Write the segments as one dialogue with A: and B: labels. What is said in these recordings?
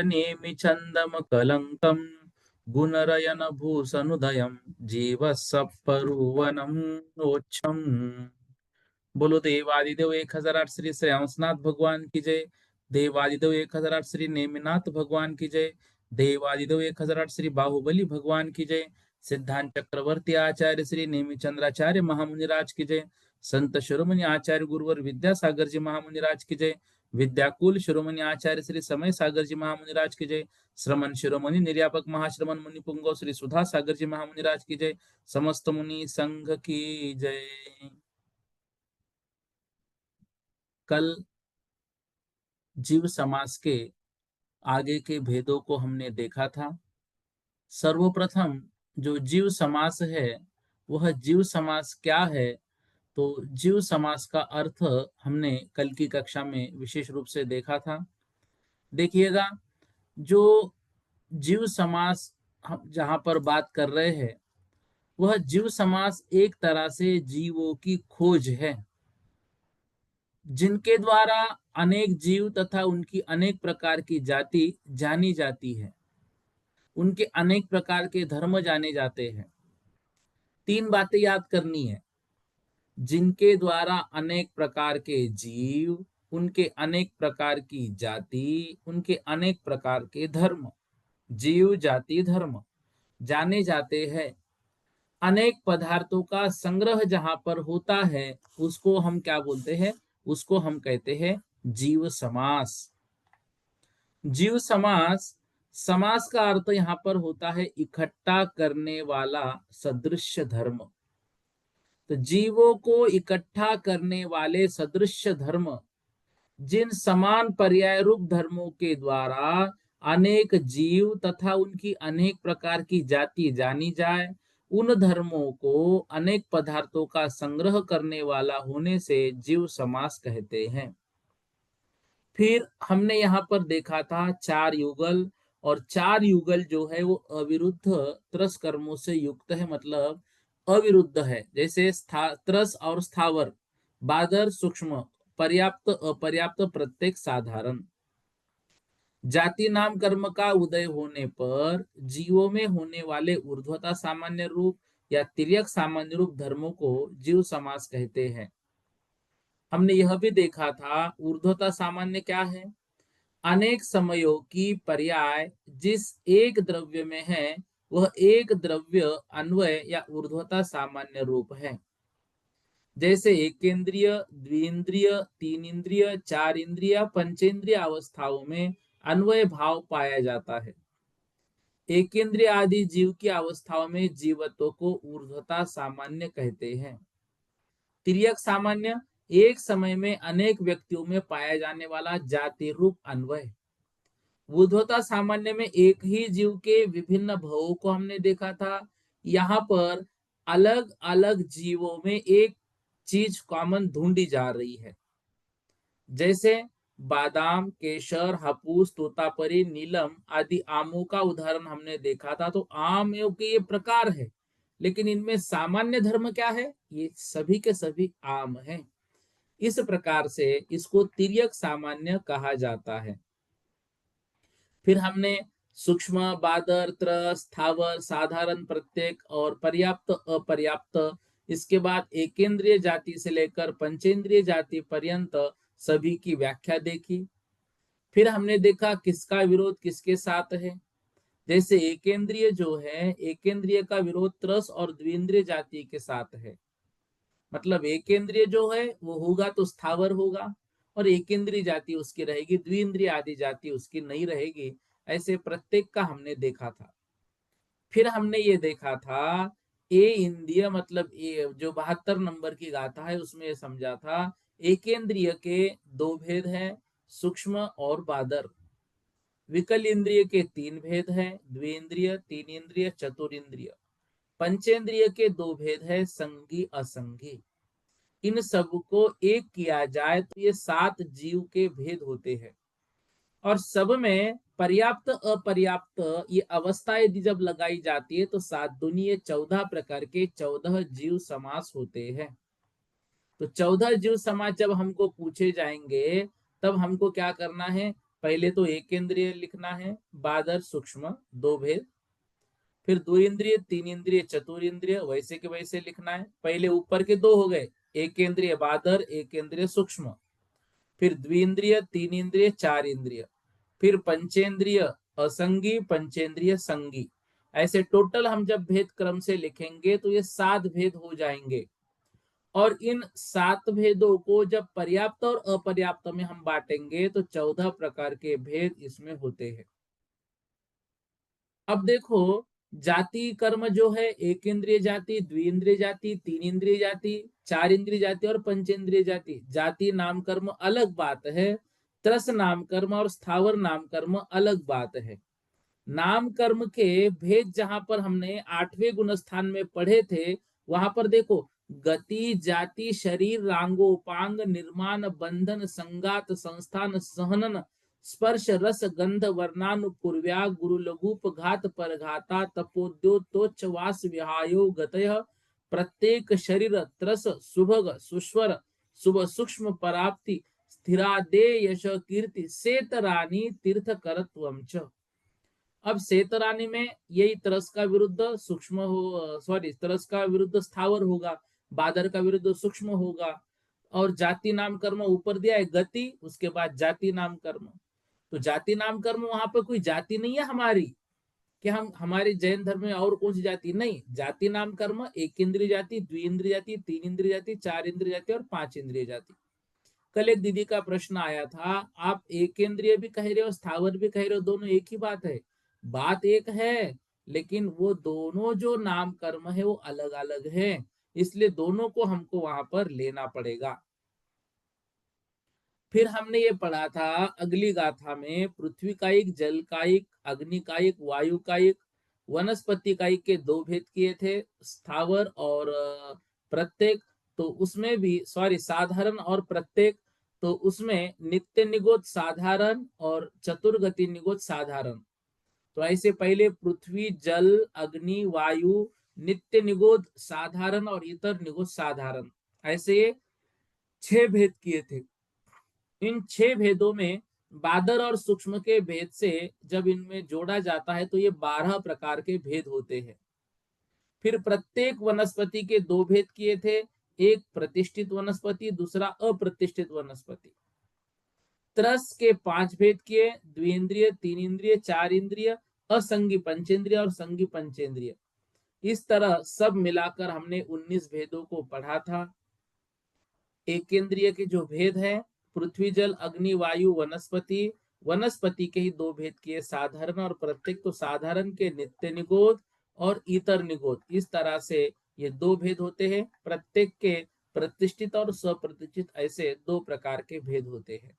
A: नेमि चंदम कलंकम गुणरयन भूषनुदयम जीव सपरुवनम नोच्छम। बोलो देवादिदेव 1008 श्री श्रेयांसनाथ भगवान की जय। देवादिदेव 1008 श्री नेमिनाथ भगवान की जय। देवादिदेव 1008 श्री बाहुबली भगवान की जय। सिद्धांत चक्रवर्ती आचार्य श्री नेमिचंद्राचार्य महामुनिराज की जय। संत शिरोमणि आचार्य गुरुवर विद्यासागर जी महामुनिराज की जय। विद्याकुल शिरोमणि आचार्य श्री समय सागर जी महामुनिराज की जय। श्रमण शिरोमणि निर्यापक महाश्रमण मुनि पुंगव श्री सुधा सागर जी महामुनिराज की जय। समस्त मुनि संघ की जय। कल जीव समास के आगे के भेदों को हमने देखा था। सर्वप्रथम जो जीव समास है वह जीव समास क्या है, तो जीव समास का अर्थ हमने कल की कक्षा में विशेष रूप से देखा था। देखिएगा, जो जीव समास हम जहां पर बात कर रहे हैं वह जीव समास एक तरह से जीवों की खोज है, जिनके द्वारा अनेक जीव तथा उनकी अनेक प्रकार की जाति जानी जाती है, उनके अनेक प्रकार के धर्म जाने जाते हैं। तीन बातें याद करनी है: जिनके द्वारा अनेक प्रकार के जीव, उनके अनेक प्रकार की जाति, उनके अनेक प्रकार के धर्म, जीव जाति धर्म जाने जाते हैं। अनेक पदार्थों का संग्रह जहां पर होता है उसको हम क्या बोलते हैं? उसको हम कहते हैं जीव समास। जीव समास, समास का अर्थ यहां पर होता है इकट्ठा करने वाला सदृश्य धर्म। तो जीवों को इकट्ठा करने वाले सदृश्य धर्म, जिन समान पर्याय रूप धर्मों के द्वारा अनेक जीव तथा उनकी अनेक प्रकार की जाति जानी जाए, उन धर्मों को अनेक पदार्थों का संग्रह करने वाला होने से जीव समास कहते हैं। फिर हमने यहाँ पर देखा था चार युगल, और चार युगल जो है वो अविरुद्ध त्रस कर्मों से युक्त है, मतलब अविरुद्ध है। जैसे त्रस और स्थावर, बादर सूक्ष्म, पर्याप्त अपर्याप्त, प्रत्येक साधारण। जाति नाम कर्म का उदय होने पर जीवों में होने वाले ऊर्ध्वता सामान्य रूप या तिर्यक सामान्य रूप धर्मों को जीव समास कहते हैं। हमने यह भी देखा था ऊर्ध्वता सामान्य क्या है? अनेक समयों की पर्याय जिस एक द्रव्य में है वह एक द्रव्य अन्वय या ऊर्ध्वता सामान्य रूप है। जैसे एकेंद्रिय, द्विंद्रिय, तीन इंद्रिय, चार इंद्रिय, पंचेंद्रिय अवस्थाओं में अन्वय भाव पाया जाता है। एकेंद्रिय आदि जीव की अवस्थाओं में जीवत्व को ऊर्ध्वता सामान्य कहते हैं। तिर्यक सामान्य, एक समय में अनेक व्यक्तियों में पाया जाने वाला जाति रूप अन्वय। ऊर्ध्वता सामान्य में एक ही जीव के विभिन्न भावों को हमने देखा था। यहाँ पर अलग अलग जीवों में एक चीज कॉमन ढूंढी जा रही है। जैसे बादाम, केसर, हापूस, तोतापरी, नीलम आदि आमों का उदाहरण हमने देखा था। तो आम के ये प्रकार है, लेकिन इनमें सामान्य धर्म क्या है? ये सभी के सभी आम हैं। इस प्रकार से इसको तिर्यक सामान्य कहा जाता है। फिर हमने सूक्ष्म, बादर, त्रस, स्थावर, साधारण, प्रत्येक और पर्याप्त अपर्याप्त, इसके बाद एकेंद्रिय जाति से लेकर पंचेंद्रिय जाति पर्यंत सभी की व्याख्या देखी। फिर हमने देखा किसका विरोध किसके साथ है। जैसे एकेंद्रिय जो है, एकेंद्रिय का विरोध त्रस और द्विंद्रिय जाति के साथ है। मतलब एकेंद्रिय जो है वो होगा तो स्थावर होगा, और एकेंद्रीय जाति उसकी रहेगी, द्विंद्रिय आदि जाति उसकी नहीं रहेगी। ऐसे प्रत्येक का हमने देखा था। फिर हमने ये देखा था ए इंद्रिय, मतलब ए जो 72 नंबर की गाथा है उसमें समझा था एकेंद्रिय के दो भेद हैं, सूक्ष्म और बादर। विकल इंद्रिय के तीन भेद हैं, द्विंद्रिय, तीन इंद्रिय, चतुरिंद्रिय। पंचेंद्रिय के दो भेद है, संगी असंगी। इन सबको एक किया जाए तो ये सात जीव के भेद होते हैं। और सब में पर्याप्त अपर्याप्त ये अवस्था यदि जब लगाई जाती है तो सात दूनी ये 14 प्रकार के 14 जीव समास होते हैं। तो 14 जीव समास जब हमको पूछे जाएंगे तब हमको क्या करना है, पहले तो एक इंद्रिय लिखना है, बादर सूक्ष्म दो भेद, फिर दो इंद्रिय, तीन इंद्रिय, चतुर इंद्रिय, वैसे के वैसे लिखना है। पहले ऊपर के दो हो गए, एक इंद्रिय बादर, एक इंद्रिय सूक्ष्म, फिर द्विंद्रिय, तीन इंद्रिय, चार इंद्रिय, फिर पंचेंद्रिय असंगी, पंचेंद्रिय संगी। ऐसे टोटल हम जब भेद क्रम से लिखेंगे तो ये सात भेद हो जाएंगे। और इन सात भेदों को जब पर्याप्त और अपर्याप्त में हम बांटेंगे तो 14 प्रकार के भेद इसमें होते हैं। अब देखो, जाति कर्म जो है, एक इंद्रिय जाति, द्विइंद्रिय जाति, तीन इंद्रिय जाति, चार इंद्रिय जाति और पंचेंद्रिय जाति। जाति नाम कर्म अलग बात है, त्रस नाम कर्म और स्थावर नाम कर्म अलग बात है। नाम कर्म के भेद जहां पर हमने 8वें गुण स्थान में पढ़े थे, वहां पर देखो, गति, जाति, शरीर, रांगोपांग, निर्माण, बंधन, संगात, संस्थान, सहनन, स्पर्श, रस, गंध, वर्णानुपूर्व्या, गुरु लघुप, घात, परघाता, तपोद्योतोच्च, वास, विहायो, गतय, प्रत्येक शरीर, त्रस, सुभग, सुस्वर, शुभ, सूक्ष्म, पराप्ति, स्थिरादे, यश, कीर्ति, सेतरानी, तीर्थ करत्वम च। अब सेतरानी में यही तरस का विरुद्ध सूक्ष्म हो, सॉरी, तरस का विरुद्ध स्थावर होगा, बादर का विरुद्ध सूक्ष्म होगा। और जाति नाम कर्म ऊपर दिया है गति, उसके बाद जाति नाम कर्म। तो जाति नाम कर्म वहां पर कोई जाति नहीं है हमारी, कि हम हमारे जैन धर्म में और कौन सी जाति नहीं। जाति नाम कर्म एक इंद्रिय जाति, द्विइंद्रिय जाति, तीन इंद्रिय जाति, चार इंद्रिय जाति और पांच इंद्रिय जाति। कल एक दीदी का प्रश्न आया था, आप एक इंद्रिय भी कह रहे हो, स्थावर भी कह रहे हो, दोनों एक ही बात है। बात एक है, लेकिन वो दोनों जो नाम कर्म है वो अलग अलग है, इसलिए दोनों को हमको वहां पर लेना पड़ेगा। फिर हमने ये पढ़ा था अगली गाथा में, पृथ्वी कायिक, जल कायिक, अग्नि कायिक, वायु कायिक, वनस्पति कायिक के दो भेद किए थे, स्थावर और प्रत्येक। तो उसमें भी, सॉरी, साधारण और प्रत्येक। तो उसमें नित्य निगोद साधारण और चतुर्गति निगोद साधारण। तो ऐसे पहले पृथ्वी, जल, अग्नि, वायु, नित्य निगोद साधारण और इतर निगोद साधारण, ऐसे 6 भेद किए थे। इन 6 भेदों में बादर और सूक्ष्म के भेद से जब इनमें जोड़ा जाता है तो ये 12 प्रकार के भेद होते हैं। फिर प्रत्येक वनस्पति के दो भेद किए थे, एक प्रतिष्ठित वनस्पति, दूसरा अप्रतिष्ठित वनस्पति। त्रस के 5 भेद किए, द्विइंद्रिय, तीन इंद्रिय, चार इंद्रिय, असंगी पंचेंद्रिय और संगी पंचेंद्रिय। इस तरह सब मिलाकर हमने 19 भेदों को पढ़ा था। एक इंद्रिय के जो भेद है, पृथ्वी, जल, अग्नि, वायु, वनस्पति। वनस्पति के ही दो भेद किए, साधारण और प्रत्येक। तो साधारण के नित्य निगोद और इतर निगोद, इस तरह से ये दो भेद होते हैं। प्रत्येक के प्रतिष्ठित और स्वप्रतिष्ठित, ऐसे दो प्रकार के भेद होते हैं।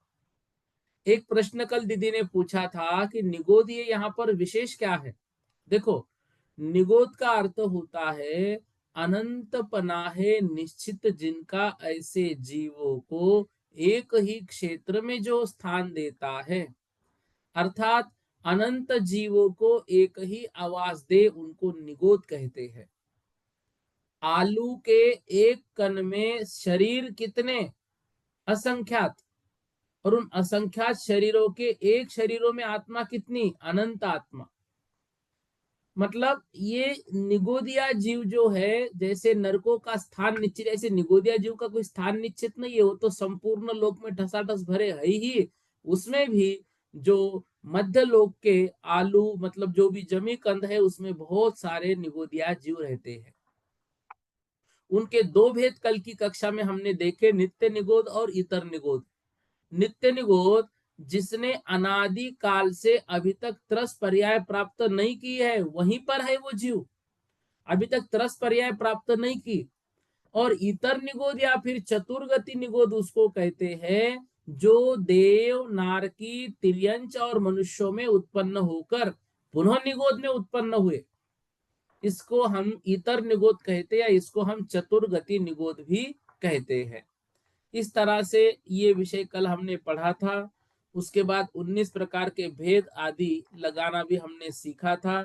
A: एक प्रश्न कल दीदी ने पूछा था कि निगोद ये यहाँ पर विशेष क्या है। देखो, निगोद का अर्थ होता है अनंत पनाहे निश्चित, जिनका ऐसे जीवों को एक ही क्षेत्र में जो स्थान देता है, अर्थात अनंत जीवों को एक ही आवास दे, उनको निगोद कहते हैं। आलू के एक कण में शरीर कितने, असंख्यात, और उन असंख्यात शरीरों के एक शरीरों में आत्मा कितनी, अनंत आत्मा। मतलब ये निगोदिया जीव जो है, जैसे नरकों का स्थान निश्चित, ऐसे निगोदिया जीव का कोई स्थान निश्चित नहीं है, वो तो संपूर्ण लोक में ठसाठस भरे है ही। उसमें भी जो मध्य लोक के आलू, मतलब जो भी जमी कंद है, उसमें बहुत सारे निगोदिया जीव रहते हैं। उनके दो भेद कल की कक्षा में हमने देखे, नित्य निगोद और इतर निगोद। नित्य निगोद जिसने अनादि काल से अभी तक त्रस पर्याय प्राप्त नहीं की है, वहीं पर है वो जीव, अभी तक त्रस पर्याय प्राप्त नहीं की। और इतर निगोद या फिर चतुर्गति निगोद उसको कहते हैं जो देव नारकी तिर्यंच और मनुष्यों में उत्पन्न होकर पुनः निगोद में उत्पन्न हुए, इसको हम इतर निगोद कहते हैं, या इसको हम चतुर्गति निगोद भी कहते हैं। इस तरह से ये विषय कल हमने पढ़ा था। उसके बाद 19 प्रकार के भेद आदि लगाना भी हमने सीखा था।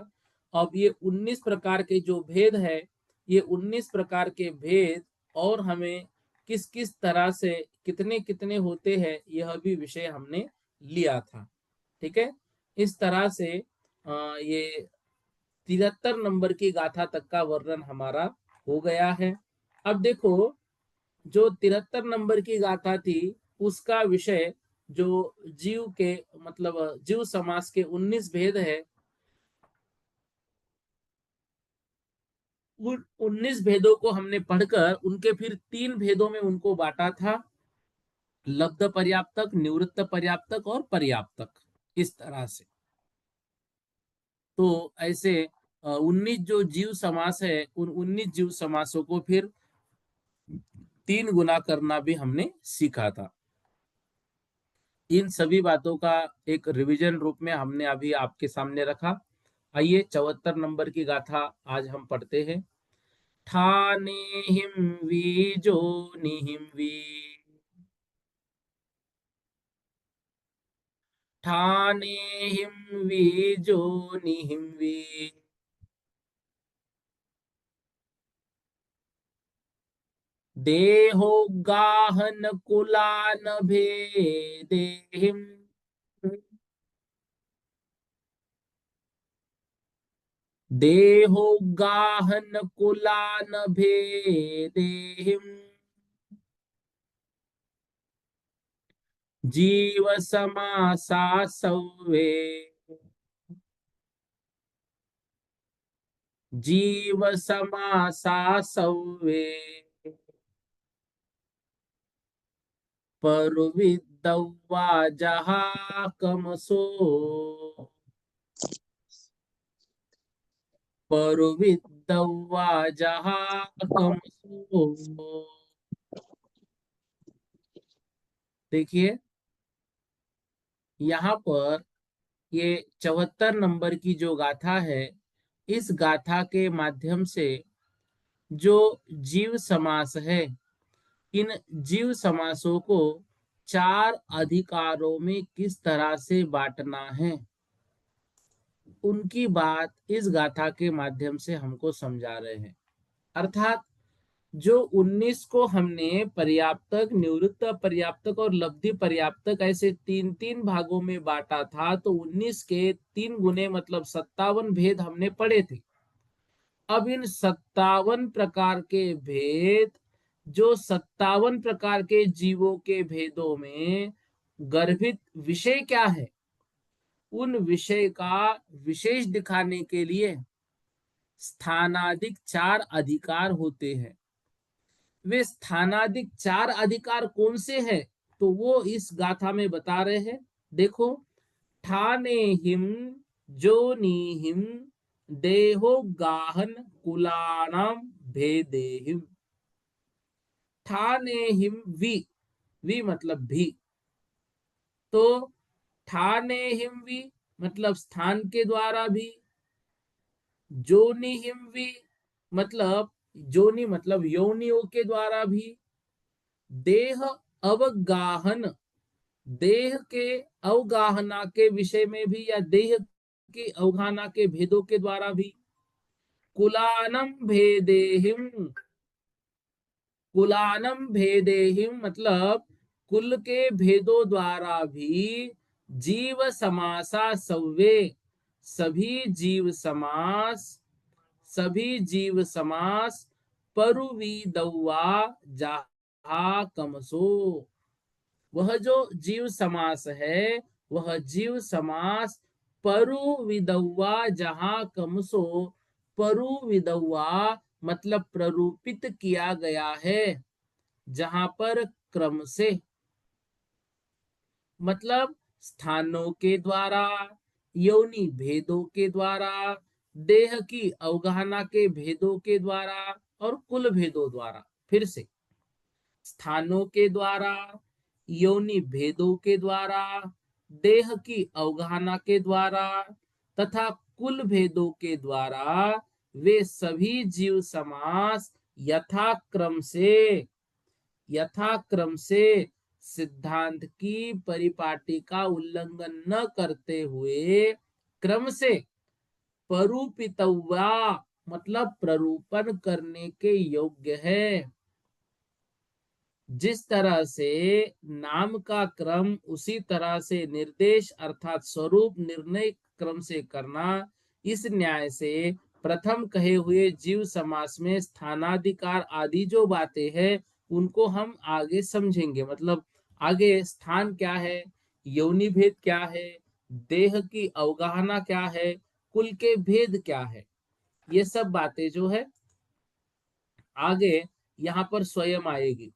A: अब ये 19 प्रकार के जो भेद है, ये 19 प्रकार के भेद और हमें किस किस तरह से कितने कितने होते हैं, यह भी विषय हमने लिया था। ठीक है, इस तरह से ये 73 नंबर की गाथा तक का वर्णन हमारा हो गया है। अब देखो, जो 73 नंबर की गाथा थी, उसका विषय जो जीव के मतलब जीव समास के 19 भेद है, उन 19 भेदों को हमने पढ़कर उनके फिर 3 भेदों में उनको बांटा था, लब्ध पर्याप्तक, निवृत्त पर्याप्तक और पर्याप्तक। इस तरह से तो ऐसे 19 जो जीव समास है, उन 19 जीव समासों को फिर 3 गुना करना भी हमने सीखा था। इन सभी बातों का एक रिवीजन रूप में हमने अभी आपके सामने रखा। आइए 74 नंबर की गाथा आज हम पढ़ते हैं। ठाने हिम वी जो निहिम वी, ठाने हिम वी जो निहिम वी, देहो गाहन कुलान भेदेहिम, देहो गाहन कुलान भेदेहिम, जीव समासा सव्वे, जीव समासा सव्वे, परविद्दव्वा जहा कमसो, परविद्दव्वा जहा कमसो। देखिए, यहाँ पर ये 74 नंबर की जो गाथा है, इस गाथा के माध्यम से जो जीव समास है, इन जीव समासों को 4 अधिकारों में किस तरह से बांटना है, उनकी बात इस गाथा के माध्यम से हमको समझा रहे हैं। अर्थात जो 19 को हमने पर्याप्तक, निवृत्त पर्याप्तक और लब्धि पर्याप्तक ऐसे 3-3 भागों में बांटा था, तो 19 के 3 गुने मतलब 57 भेद हमने पढ़े थे। अब इन 57 प्रकार के भेद, जो 57 प्रकार के जीवों के भेदों में गर्भित विषय क्या है, उन विषय का विशेष दिखाने के लिए स्थानादिक 4 अधिकार होते हैं। वे स्थानादिक 4 अधिकार कौन से हैं, तो वो इस गाथा में बता रहे हैं। देखो, ठाने हिम जोनी हिम, देहो गाहन कुलानाम भेदेहिम। ठाने हिम वी, वी मतलब भी, तो ठाने हिम वी मतलब स्थान के द्वारा भी, जोनी हिम वी मतलब जोनी मतलब योनियों के द्वारा भी, देह अवगाहन, देह के अवगाहना के विषय में भी या देह की अवगाहना के भेदों के द्वारा भी, कुलानम भेदेहिम, कुलानम भेदेहिम मतलब कुल के भेदों द्वारा भी, जीव समासा सव्वे, सभी जीव समास, सभी जीव समास, परुवीदव्वा जहा कमसो, वह जो जीव समास है, वह जीव समास परु विदव्वा जहां कमसो, परु विदव्वा मतलब प्ररूपित किया गया है, जहां पर क्रम से, मतलब स्थानों के द्वारा, योनि भेदों के द्वारा, देह की अवगाहना के भेदों के द्वारा और कुल भेदों द्वारा। फिर से स्थानों के द्वारा, योनि भेदों के द्वारा, देह की अवगाहना के द्वारा तथा कुल भेदों के द्वारा वे सभी जीव समास यथाक्रम से सिद्धांत की परिपाटी का उल्लंघन न करते हुए क्रम से परूपितव्या मतलब प्ररूपण करने के योग्य है। जिस तरह से नाम का क्रम उसी तरह से निर्देश अर्थात स्वरूप निर्णय क्रम से करना, इस न्याय से प्रथम कहे हुए जीव समास में स्थानाधिकार आदि जो बातें हैं उनको हम आगे समझेंगे। मतलब आगे स्थान क्या है, योनि भेद क्या है, देह की अवगाहना क्या है, कुल के भेद क्या है, ये सब बातें जो है आगे यहाँ पर स्वयं आएगी।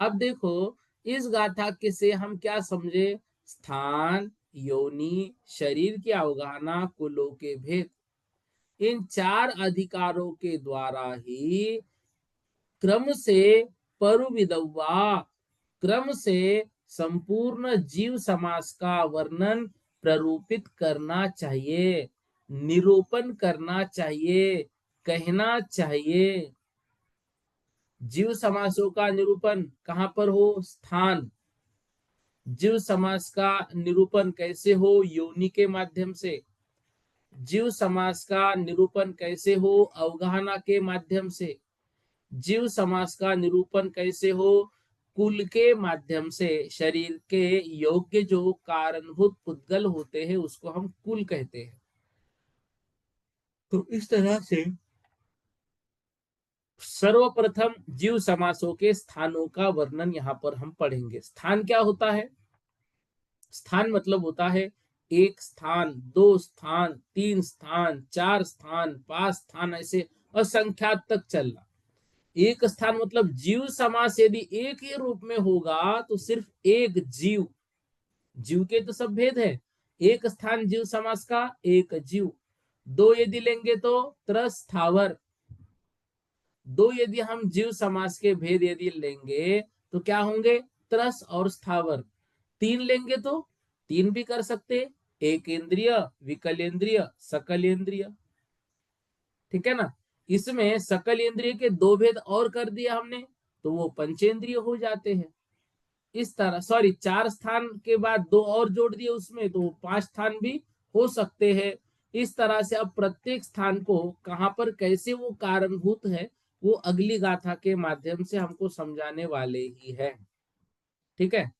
A: अब देखो इस गाथा के से हम क्या समझे, स्थान, योनि, शरीर की अवगाहना, कुलों के भेद, इन चार अधिकारों के द्वारा ही क्रम से परुविदव्वा क्रम से संपूर्ण जीव समास का वर्णन प्ररूपित करना चाहिए, निरूपण करना चाहिए, कहना चाहिए। जीव समासों का निरूपण कहाँ पर हो, स्थान। जीव समास का निरूपण कैसे हो, योनि के माध्यम से। जीव समास का निरूपण कैसे हो, अवगाहना के माध्यम से। जीव समास का निरूपण कैसे हो, कुल के माध्यम से। शरीर के योग्य जो कारणभूत पुद्गल होते हैं उसको हम कुल कहते हैं। तो इस तरह से सर्वप्रथम जीव समासों के स्थानों का वर्णन यहाँ पर हम पढ़ेंगे। स्थान क्या होता है, स्थान मतलब होता है एक स्थान, दो स्थान, तीन स्थान, चार स्थान, पांच स्थान, ऐसे असंख्यात तक चलना। एक स्थान मतलब जीव समास यदि एक ही रूप में होगा तो सिर्फ एक जीव, जीव के तो सब भेद है। एक स्थान जीव समास का एक जीव। दो यदि लेंगे तो त्रस स्थावर। दो यदि हम जीव समास के भेद यदि लेंगे तो क्या होंगे, त्रस और स्थावर। तीन लेंगे तो तीन भी कर सकते, एक इंद्रिय, विकलेंद्रिय, सकलेंद्रिय। ठीक है ना। इसमें सकल इंद्रिय के दो भेद और कर दिया हमने तो वो पंचेंद्रिय हो जाते हैं। इस तरह सॉरी चार स्थान के बाद दो और जोड़ दिए उसमें तो पांच स्थान भी हो सकते हैं। इस तरह से अब प्रत्येक स्थान को कहां पर कैसे वो कारणभूत है वो अगली गाथा के माध्यम से हमको समझाने वाले ही है। ठीक है।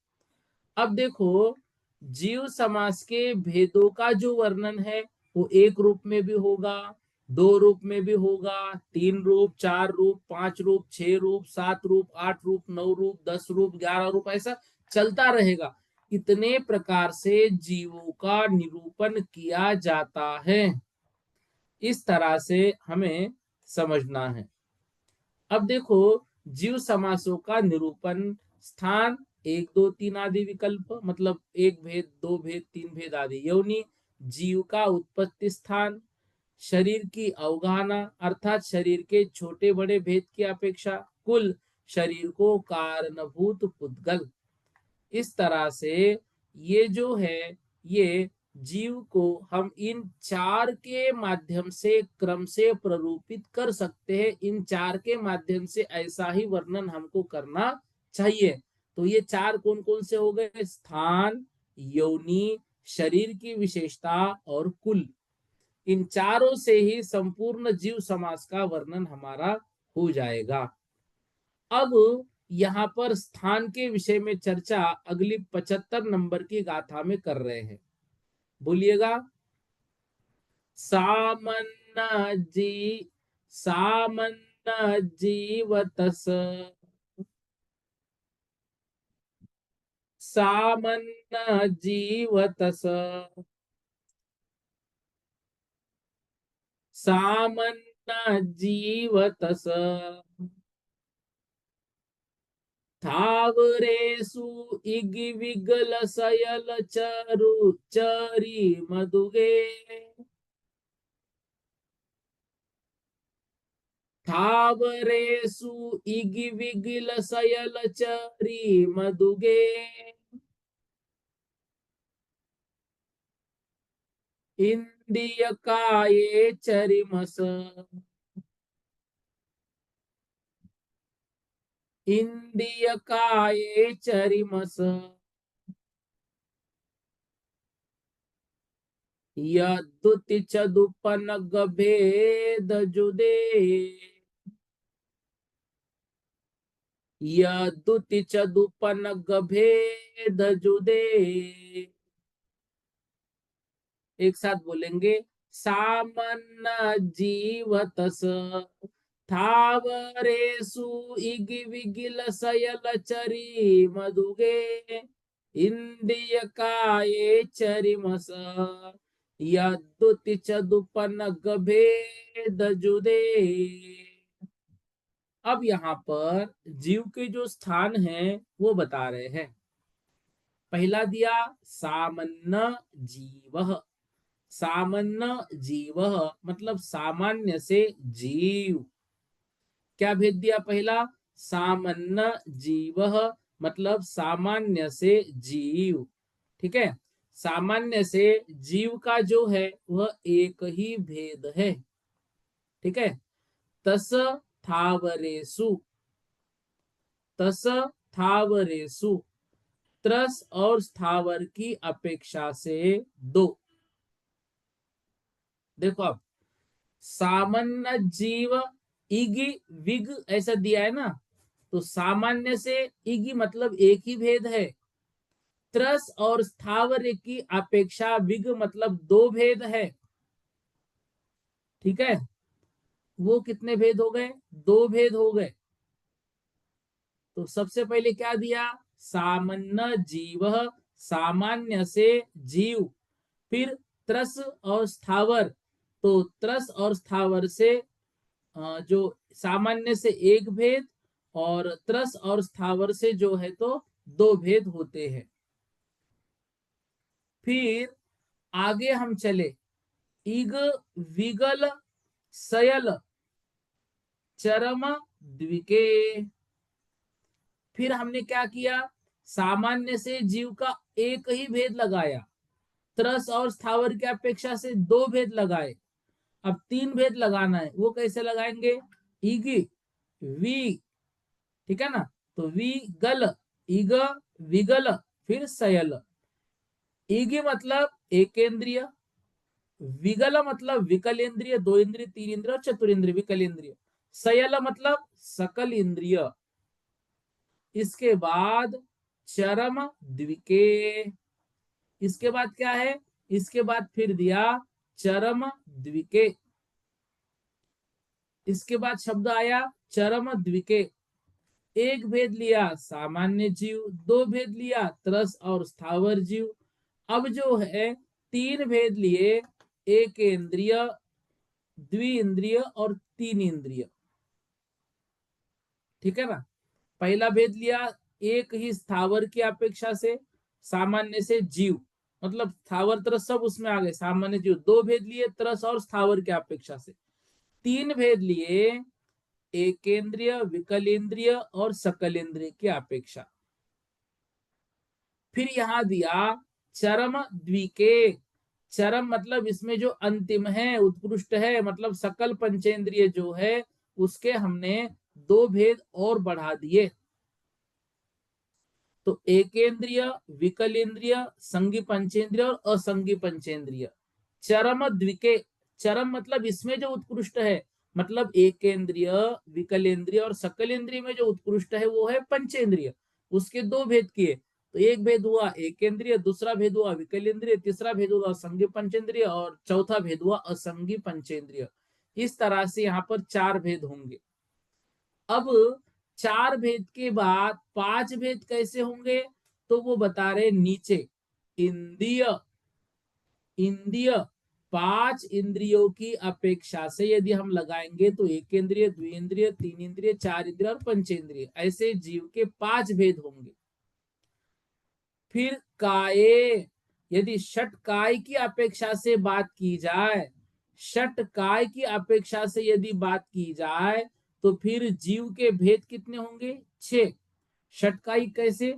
A: अब देखो जीव समास के भेदों का जो वर्णन है वो एक रूप में भी होगा, दो रूप में भी होगा, तीन रूप, चार रूप, पांच रूप, छह रूप, सात रूप, आठ रूप, नौ रूप, 10 रूप, 11 रूप, ऐसा चलता रहेगा। इतने प्रकार से जीवों का निरूपण किया जाता है। इस तरह से हमें समझना है। अब देखो जीव समासों का निरूपण, स्थान एक दो तीन आदि विकल्प मतलब एक भेद, दो भेद, तीन भेद आदि। योनि जीव का उत्पत्ति स्थान, शरीर की अवगाहना अर्थात शरीर के छोटे बड़े भेद की अपेक्षा। कुल शरीर को कारणभूत पुद्गल। इस तरह से ये जो है ये जीव को हम इन चार के माध्यम से क्रम से प्ररूपित कर सकते हैं। इन चार के माध्यम से ऐसा ही वर्णन हमको करना चाहिए। तो ये चार कौन कौन से हो गए, स्थान, योनि, शरीर की विशेषता और कुल। इन चारों से ही संपूर्ण जीव समास का वर्णन हमारा हो जाएगा। अब यहाँ पर स्थान के विषय में चर्चा अगली 75 नंबर की गाथा में कर रहे हैं। बोलिएगा, सामन्ना जी सामन्ना जीवतस सामन्ना जीवतस सामन्ना जीवतस थावरेषु इगिविगलसयल चरु चरी मधुगे। थावरेषु इगिविगिल सयल चरी मधुगे इंद्रिय काये चरिमस इंद्रिय काये चरिमस यदुति चदुपनग भेद जुदे यदुति चदुपनग भेद जुदे। एक साथ बोलेंगे, सामन्न जीवतस थावरेषु इगिविगिल सयल चरी मधुगे इंद्रिय काये चरिमस यदुति चदुपनग भेद जुदे। अब यहाँ पर जीव के जो स्थान है वो बता रहे हैं। पहला दिया सामन्न जीव, सामान्य जीव मतलब सामान्य से जीव। क्या भेद दिया पहला, सामान्य जीव मतलब सामान्य से जीव। ठीक है, सामान्य से जीव का जो है वह एक ही भेद है। ठीक है, तस थावरेसु, तस थावरेसु त्रस और स्थावर की अपेक्षा से दो। देखो अब सामान्य जीव इगी विग ऐसा दिया है ना, तो सामान्य से इगी मतलब एक ही भेद है। त्रस और स्थावर की अपेक्षा विग मतलब दो भेद है। ठीक है, वो कितने भेद हो गए, दो भेद हो गए। तो सबसे पहले क्या दिया, सामान्य जीव सामान्य से जीव, फिर त्रस और स्थावर, तो त्रस और स्थावर से जो सामान्य से एक भेद और त्रस और स्थावर से जो है तो दो भेद होते हैं। फिर आगे हम चले, इग विगल सयल चरम द्विके। फिर हमने क्या किया, सामान्य से जीव का एक ही भेद लगाया, त्रस और स्थावर की अपेक्षा से दो भेद लगाए। अब तीन भेद लगाना है, वो कैसे लगाएंगे, इगी वी, ठीक है ना, तो वी गल, इग विगल, फिर सयल। इगी मतलब एक इंद्रिय, विगल मतलब विकल इंद्रिय, दो इंद्रिय, तीन इंद्रिय और चतुर विकल इंद्रिय। सयल मतलब सकल इंद्रिय। इसके बाद चरम द्विके, इसके बाद क्या है, इसके बाद फिर दिया चरम द्विके। इसके बाद शब्द आया चरम द्विके। एक भेद लिया सामान्य जीव, दो भेद लिया त्रस और स्थावर जीव। अब जो है तीन भेद लिए, एक इंद्रिय, द्वि इंद्रिय और तीन इंद्रिय। ठीक है ना, पहला भेद लिया एक ही स्थावर की अपेक्षा से, सामान्य से जीव मतलब स्थावर त्रस सब उसमें आ गए, सामान्य जीव। दो भेद लिए त्रस और स्थावर की अपेक्षा से। तीन भेद लिए एकेंद्रिय, विकलेंद्रिय और सकलेंद्रिय की अपेक्षा। फिर यहां दिया चरम द्विके। चरम मतलब इसमें जो अंतिम है, उत्कृष्ट है, मतलब सकल पंचेंद्रिय जो है उसके हमने दो भेद और बढ़ा दिए। तो एकेंद्रिय, विकलेंद्रिय, संगी पंचेंद्रिय और असंगी पंचेंद्रिय। चरम द्विके, चरम मतलब इसमें जो उत्कृष्ट है, मतलब एकेंद्रिय, विकलेंद्रिय और सकलेंद्रिय में जो उत्कृष्ट है वो है पंचेंद्रिय। उसके दो भेद किए, तो एक भेद हुआ एकेंद्रिय, दूसरा भेद हुआ विकलेंद्रिय, तीसरा भेद हुआ संगी पंचेंद्रिय और चौथा भेद हुआ असंगी पंचेंद्रिय। इस तरह से यहाँ पर चार भेद होंगे। अब चार भेद के बाद पांच भेद कैसे होंगे, तो वो बता रहे नीचे। इंद्रिय, इंद्रिय पांच इंद्रियों की अपेक्षा से यदि हम लगाएंगे तो एक इंद्रिय, द्विइंद्रिय, तीन इंद्रिय, चार इंद्रिय और पंचेंद्रिय, ऐसे जीव के पांच भेद होंगे। फिर काये, यदि षट काय की अपेक्षा से बात की जाए, षट काय की अपेक्षा से यदि बात की जाए तो फिर जीव के भेद कितने होंगे? 6। षटकायिक कैसे?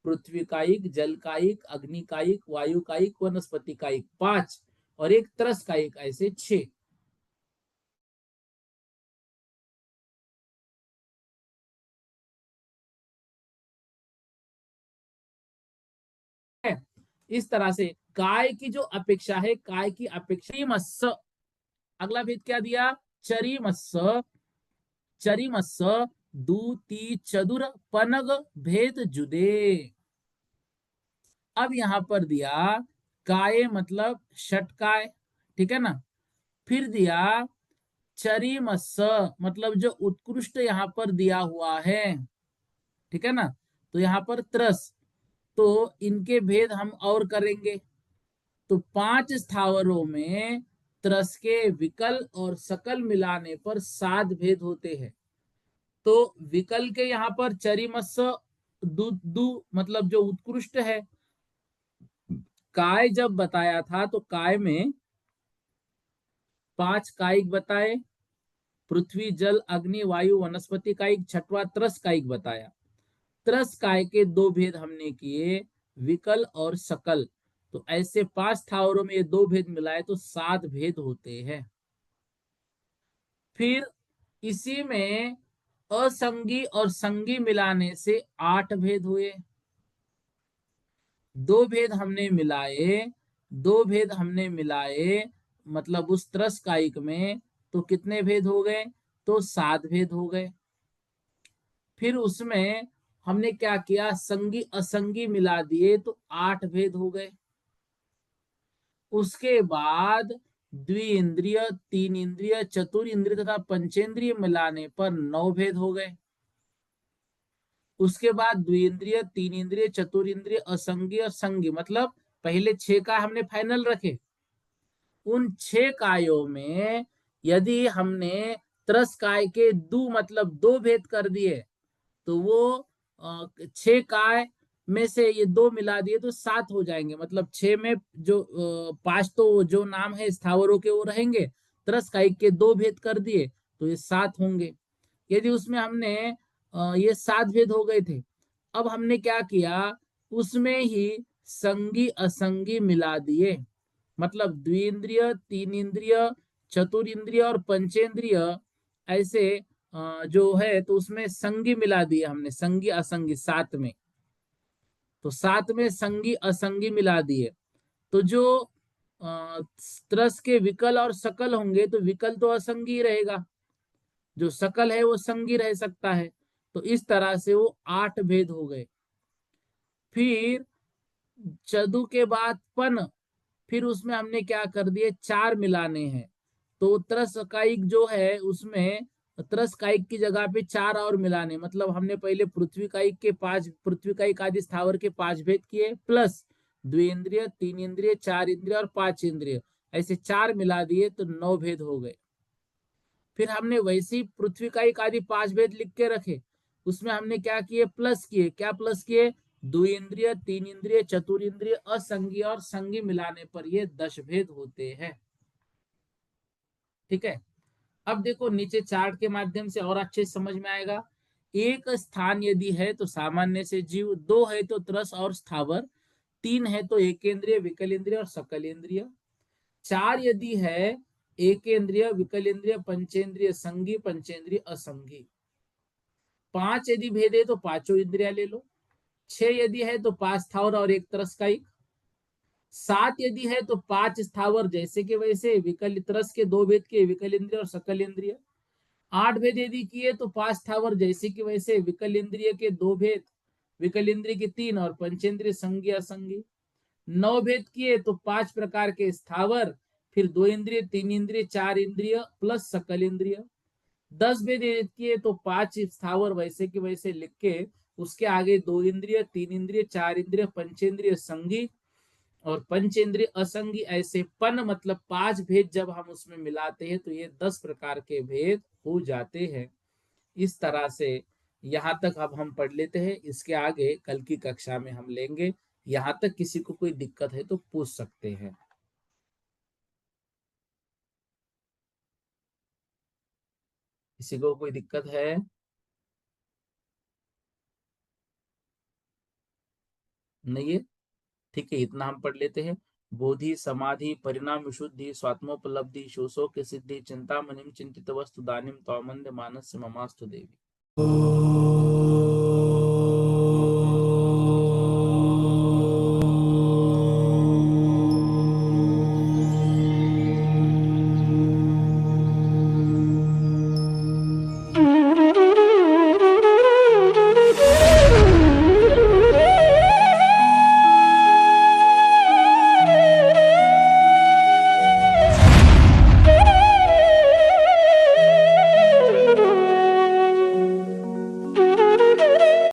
A: पृथ्वी कायिक, जल कायिक, अग्नि कायिक, वायु कायिक, वनस्पति कायिक 5 और एक त्रस कायिक, ऐसे 6। इस तरह से काय की जो अपेक्षा है, काय की अपेक्षा अगला भेद क्या दिया? चरिमस्स। चरिमस्स दूती चतुर पनग भेद जुदे। अब यहां पर दिया काय मतलब षटकाय, ठीक है ना। फिर दिया चरिमस्स मतलब जो उत्कृष्ट यहां पर दिया हुआ है, ठीक है ना। तो यहां पर त्रस, तो इनके भेद हम और करेंगे। तो 5 स्थावरों में त्रस के विकल और सकल मिलाने पर 7 भेद होते हैं। तो विकल के यहाँ पर चरिमस्स दु, दु मतलब जो उत्कृष्ट है। काय जब बताया था तो काय में 5 कायिक बताए, पृथ्वी जल अग्नि वायु वनस्पति कायिक, छठवां त्रस कायिक बताया। त्रस काय के 2 भेद हमने किए, विकल और सकल। तो ऐसे 5 स्थावरों में ये 2 भेद मिलाए तो 7 भेद होते हैं। फिर इसी में असंगी और संगी मिलाने से 8 भेद हुए। 2 भेद हमने मिलाए, 2 भेद हमने मिलाए मतलब उस त्रस कायिक में, तो कितने भेद हो गए? तो 7 भेद हो गए। फिर उसमें हमने क्या किया? संगी असंगी मिला दिए तो 8 भेद हो गए। उसके बाद द्विइंद्रिय, तीन इंद्रिय, चतुर इंद्रिय तथा पंचेंद्रिय मिलाने पर 9 भेद हो गए। उसके बाद द्विइंद्रिय, तीन इंद्रिय, चतुर इंद्रिय, असंगी और संगी मतलब पहले 6 का हमने फाइनल रखे। उन 6 कायों में यदि हमने त्रस काय के दो मतलब 2 भेद कर दिए तो वो 6 काय में से ये 2 मिला दिए तो 7 हो जाएंगे। मतलब 6 में जो 5 तो जो नाम है स्थावरों के वो रहेंगे, त्रस काय के 2 भेद कर दिए तो ये 7 होंगे। यदि उसमें हमने ये 7 भेद हो गए थे, अब हमने क्या किया? उसमें ही संगी असंगी मिला दिए। मतलब द्विइंद्रिय, तीन इंद्रिय, चतुर इंद्रिय और पंचेंद्रिय ऐसे जो है तो उसमें संगी मिला दिए हमने, संगी असंगी 7 में। तो 7 में संगी असंगी मिला दिए तो जो त्रस के विकल और सकल होंगे तो विकल तो असंगी रहेगा, जो सकल है वो संगी रह सकता है। तो इस तरह से वो 8 भेद हो गए। फिर चदु के बाद पन, फिर उसमें हमने क्या कर दिए? 4 मिलाने हैं। तो त्रस कायिक जो है उसमें त्रस कायिक की जगह पे 4 और मिलाने, मतलब हमने पहले पृथ्वी कायिक के 5, पृथ्वी कायिक आदि स्थावर के 5 भेद किए, प्लस द्विइंद्रिय, तीन इंद्रिय, चार इंद्रिय और 5 इंद्रिय, ऐसे 4 मिला दिए तो 9 भेद हो गए। फिर हमने वैसे ही पृथ्वी कायिक आदि 5 भेद लिख के रखे, उसमें हमने क्या किए? प्लस किए। क्या प्लस किए? द्विइंद्रिय, तीन इंद्रिय, चतुर इंद्रिय, असंगी और संगी मिलाने पर ये 10 भेद होते हैं। ठीक है। अब देखो नीचे चार्ट के माध्यम से और अच्छे से समझ में आएगा। एक स्थान यदि है तो सामान्य से जीव, 2 है तो त्रस और स्थावर, 3 है तो एकेंद्रिय, विकलेंद्रिय और सकलेंद्रिय, 4 यदि है एकेंद्रिय, विकलेंद्रिय, पंचेंद्रिय, संगी, पंचेंद्रिय, असंगी, 5 यदि भेद है तो पांचों इंद्रिया ले लो, 6 यदि है तो 5 स्थावर और एक त्रस का, 7 यदि है तो 5 स्थावर जैसे कि वैसे, विकल त्रस के 2 भेद के, विकल इंद्रिय और सकल इंद्रिय, 8 भेद यदि किए तो 5 स्थावर जैसे कि वैसे, विकल इंद्रिय के 2 भेद, विकल इंद्रिय के 3 और पंचेंद्रिय संगी असंगी, 9 भेद किए तो 5 प्रकार के स्थावर, फिर 2 इंद्रिय, 3 इंद्रिय, 4 इंद्रिय प्लस सकल इंद्रिय, 10 भेद किए तो 5 स्थावर वैसे कि वैसे लिख के उसके आगे 2 इंद्रिय, 3 इंद्रिय, 4 इंद्रिय, पंचेंद्रिय संगी और पंचेंद्रिय असंगी, ऐसे पन मतलब 5 भेद जब हम उसमें मिलाते हैं तो ये 10 प्रकार के भेद हो जाते हैं। इस तरह से यहाँ तक अब हम पढ़ लेते हैं, इसके आगे कल की कक्षा में हम लेंगे। यहाँ तक किसी को कोई दिक्कत है तो पूछ सकते हैं। किसी को कोई दिक्कत है? नहीं है? ठीक है, इतना हम पढ़ लेते हैं। बोधि समाधि परिणाम विशुद्धि स्वात्मोपलब्धि शोषो के सिद्धि चिंतामणिम चिंतित वस्तु दानिम तौमंद मानस ममास्तु देवी।